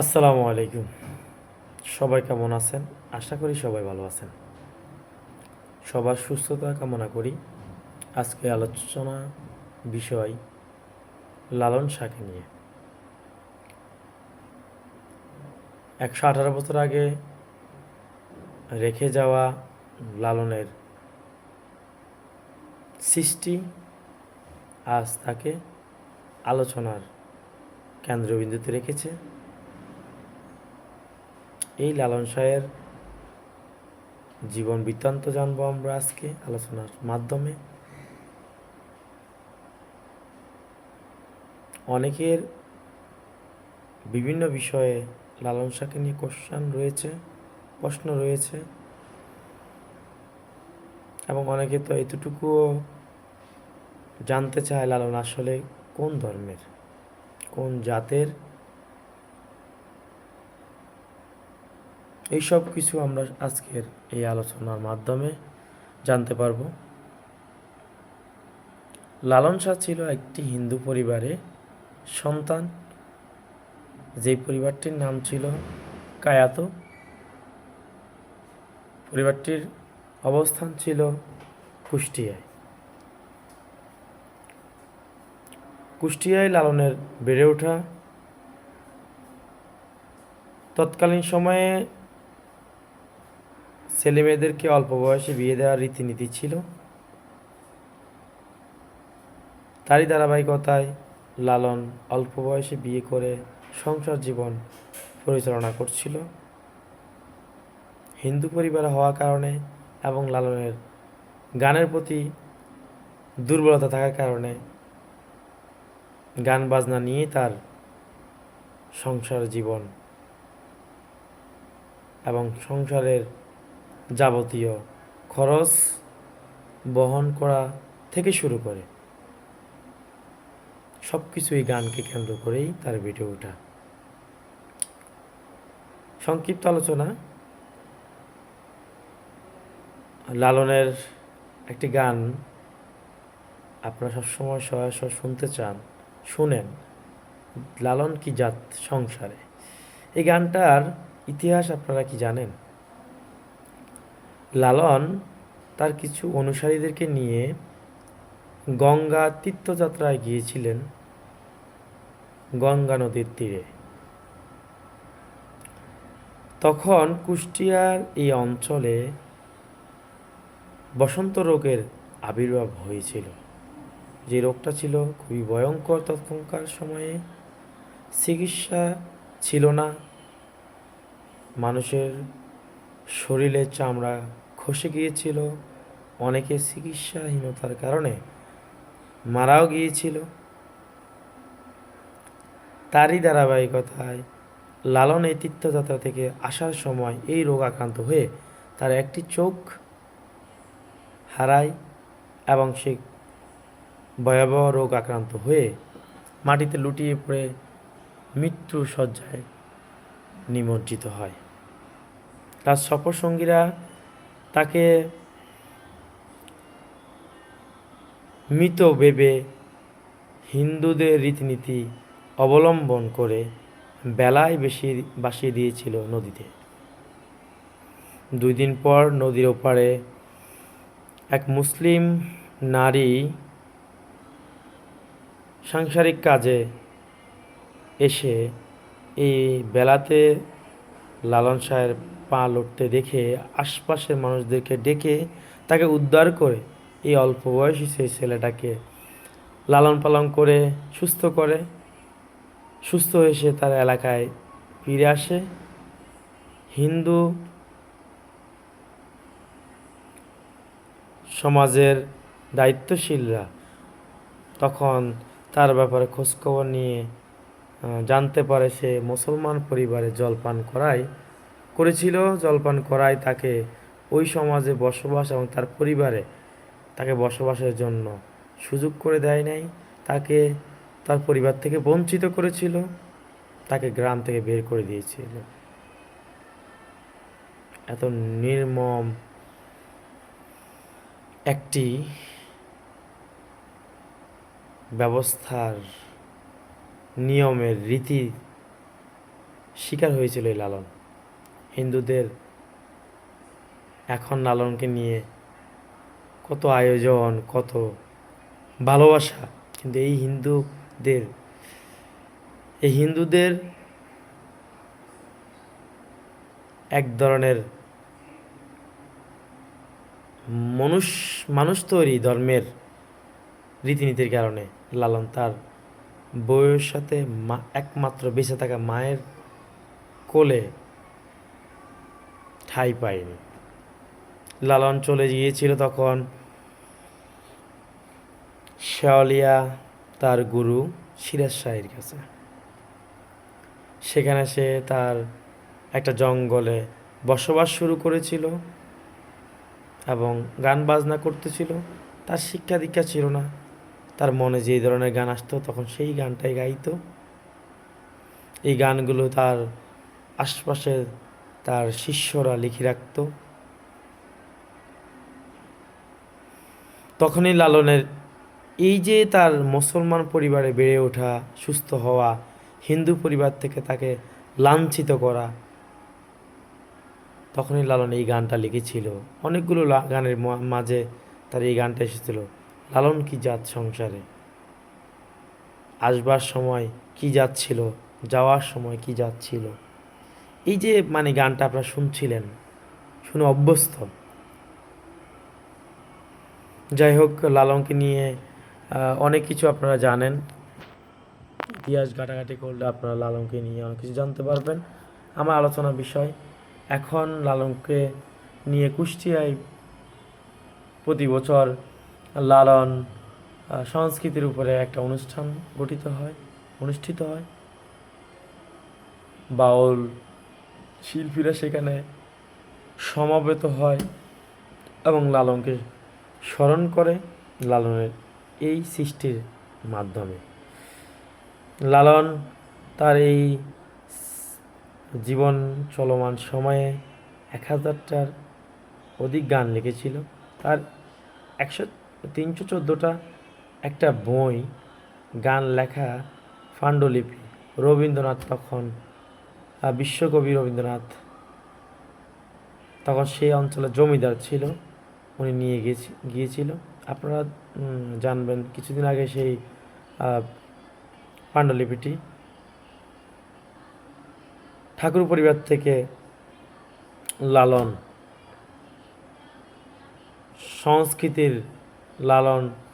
আসসালামু আলাইকুম। সবাই কেমন আছেন? আশা করি সবাই ভালো আছেন। সবার সুস্থতা কামনা করি। আজকে আলোচনা বিষয় লালন শাকে নিয়ে। 118 বছর আগে রেখে যাওয়া লালনের সৃষ্টি আজ তাকে আলোচনার কেন্দ্রবিন্দুতে রেখেছে। এই লালন শাহের জীবন বৃত্তান্ত জানবো আমরা আজকে আলোচনার মাধ্যমে। অনেকের বিভিন্ন বিষয়ে লালন শাহকে নিয়ে প্রশ্ন রয়েছে এবং অনেকে তো এতটুকুও জানতে চায় লালন আসলে কোন ধর্মের, কোন জাতের। এইসব কিছু আমরা আজকের এই আলোচনার মাধ্যমে জানতে পারব। লালন শাহ ছিল একটি হিন্দু পরিবারে সন্তান, যেই পরিবারটির নাম ছিল কায়াত। পরিবারটির অবস্থান ছিল কুষ্টিয়ায়। কুষ্টিয়ায় লালনের বেড়ে ওঠা। তৎকালীন সময়ে ছেলেমেয়েদেরকে অল্প বয়সে বিয়ে দেওয়ার রীতিনীতি ছিল। তারই ধারাবাহিকতায় লালন অল্প বয়সে বিয়ে করে সংসার জীবন পরিচালনা করছিল। হিন্দু পরিবার হওয়ার কারণে এবং লালনের গানের প্রতি দুর্বলতা থাকার কারণে গান বাজনা নিয়েই তার সংসার জীবন এবং সংসারের যাবতীয় খরচ বহন করা থেকে শুরু করে সব কিছুই গানকে কেন্দ্র করেই তার বেড়ে ওঠা। সংক্ষিপ্ত আলোচনা, লালনের একটি গান আপনারা সবসময় সরাসরি শুনতে চান, শুনেন, লালন কি জাত সংসারে। এই গানটার ইতিহাস আপনারা কি জানেন? লালন তার কিছু অনুসারীদেরকে নিয়ে গঙ্গা তীর্থযাত্রায় গিয়েছিলেন গঙ্গা নদীর তীরে। তখন কুষ্টিয়ার এই অঞ্চলে বসন্ত রোগের আবির্ভাব হয়েছিল। যে রোগটা ছিল খুবই ভয়ঙ্কর। তখনকার সময়ে চিকিৎসা ছিল না, মানুষের শরীরের চামড়া খসে গিয়েছিল, অনেকে চিকিৎসাহীনতার কারণে মারাও গিয়েছিল। তারই ধারাবাহিকতায় লালন এই তীর্থযাত্রা থেকে আসার সময় এই রোগ আক্রান্ত হয়ে তার একটি চোখ হারায় এবং সে ভয়াবহ রোগ আক্রান্ত হয়ে মাটিতে লুটিয়ে পড়ে মৃত্যু শয্যায় নিমজ্জিত হয়। তার সফরসঙ্গীরা তাকে মৃত ভেবে হিন্দুদের রীতিনীতি অবলম্বন করে বেলায় ভাসিয়ে দিয়েছিল নদীতে। 2 দিন পর নদীর ওপারে এক মুসলিম নারী সাংসারিক কাজে এসে এই বেলাতে লালন শাহের পা লড়তে দেখে আশপাশের মানুষদেরকে ডেকে তাকে উদ্ধার করে এই অল্প বয়সী সেই ছেলেটাকে লালন পালন করে সুস্থ হয়ে সে তার এলাকায় ফিরে আসে। হিন্দু সমাজের দায়িত্বশীলরা তখন তার ব্যাপারে খোঁজখবর নিয়ে জানতে পারে সে মুসলমান পরিবারে জলপান করায় তাকে ওই সমাজে বসবাস এবং তার পরিবারে তাকে বসবাসের জন্য সুযোগ করে দেয় নাই, তাকে তার পরিবার থেকে বঞ্চিত করেছিল, তাকে গ্রাম থেকে বের করে দিয়েছিল। এত নির্মম একটি ব্যবস্থার নিয়মের রীতি শিকার হয়েছিল এই লালন। হিন্দুদের এখন লালনকে নিয়ে কত আয়োজন, কত ভালোবাসা, কিন্তু এই হিন্দুদের এক ধরনের মানুষ মানুষ তৈরি ধর্মের রীতিনীতির কারণে লালন তার বউয়ের সাথে একমাত্র বেঁচে থাকা মায়ের কোলে ঠাঁই পায়নি। লালন চলে গিয়েছিল তখন শেওলিয়া তার গুরু সিরাজ শাহের কাছে। সেখানে সে তার একটা জঙ্গলে বসবাস শুরু করেছিল এবং গান বাজনা করতেছিল। তার শিক্ষা দীক্ষা ছিল না, তার মনে যেই ধরনের গান আসতো তখন সেই গানটাই গাইতো। এই গানগুলো তার আশপাশে তার শিষ্যরা লিখে রাখত। তখনই লালনের এই যে তার মুসলমান পরিবারে বেড়ে ওঠা, সুস্থ হওয়া, হিন্দু পরিবার থেকে তাকে লাঞ্ছিত করা, তখনই লালন এই গানটা লিখেছিল। অনেকগুলো গানের মাঝে তার এই গানটা এসেছিল, লালন কি জাত সংসারে, আসবার সময় কি জাত ছিল, যাওয়ার সময় কি জাত ছিল। এই যে গানটা আপনারা শুনছিলেন, শুনে অভ্যস্ত। যাই হোক, লালনকে নিয়ে অনেক কিছু আপনারা জানেন। ইতিহাস ঘাটাঘাটি করলে আপনারা লালনকে নিয়ে অনেক কিছু জানতে পারবেন। আমার আলোচনার বিষয় এখন লালনকে নিয়ে কুষ্টিয়ায় প্রতি বছর লালন সংস্কৃতির উপরে একটা অনুষ্ঠান অনুষ্ঠিত হয়। বাউল শিল্পীরা সেখানে সমবেত হয় এবং লালনকে স্মরণ করে লালনের এই সৃষ্টির মাধ্যমে। লালন তার এই জীবন চলমান সময়ে 1000টার অধিক গান লিখেছিল। তার 314টা একটা বই, গান লেখা পাণ্ডুলিপি। রবীন্দ্রনাথ তখন বিশ্বকবি রবীন্দ্রনাথ তখন সেই অঞ্চলে জমিদার ছিল, উনি নিয়ে গিয়েছিল। আপনারা জানবেন কিছুদিন আগে সেই পাণ্ডুলিপিটি ঠাকুর পরিবার থেকে লালন সংস্কৃতির লালনকে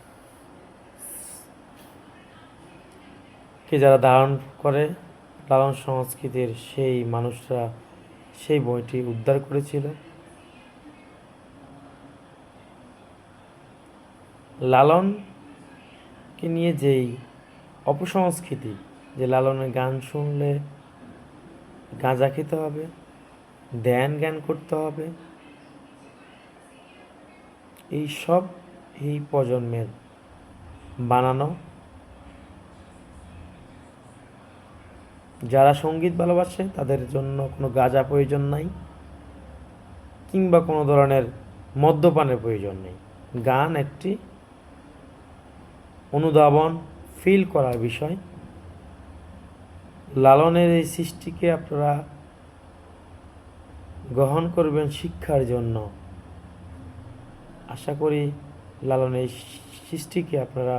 যারা ধারণ করে, লালন সংস্কৃতির সেই মানুষরা সেই বইটি উদ্ধার করেছিল। লালনকে নিয়ে যেই অপসংস্কৃতি, যে লালনের গান শুনলে গাঁজা খেতে হবে, ধ্যান জ্ঞান করতে হবে, এই প্রজন্মের বানানো। যারা সঙ্গীত ভালোবাসে তাদের জন্য কোনো গাঁজা প্রয়োজন নাই, কিংবা কোনো ধরনের মদ্যপানের প্রয়োজন নেই। গান একটি অনুধাবন, ফিল করার বিষয়। লালনের এই সৃষ্টিকে আপনারা গ্রহণ করবেন শিক্ষার জন্য। আশা করি লালনের এই সৃষ্টিকে আপনারা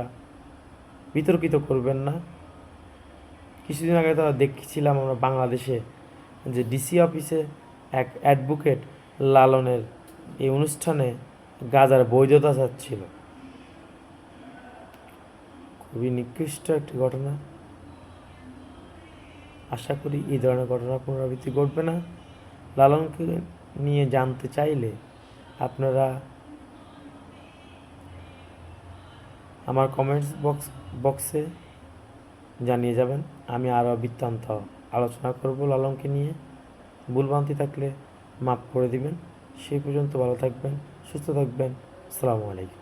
বিতর্কিত করবেন না। কিছুদিন আগে তারা দেখছিলাম আমরা বাংলাদেশে যে ডিসি অফিসে এক অ্যাডভোকেট লালনের এই অনুষ্ঠানে গাঁজার বৈধতা চাচ্ছিল। খুবই নিকৃষ্ট একটি ঘটনা। আশা করি এই ধরনের ঘটনা পুনরাবৃত্তি ঘটবে না। লালনকে নিয়ে জানতে চাইলে আপনারা আমার কমেন্টস বক্সে জানিয়ে যাবেন। আমি আরও বৃত্তান্ত আলোচনা করব লালনকে নিয়ে। ভুলভ্রান্তি থাকলে মাফ করে দিবেন। সেই পর্যন্ত ভালো থাকবেন, সুস্থ থাকবেন। আসসালামু আলাইকুম।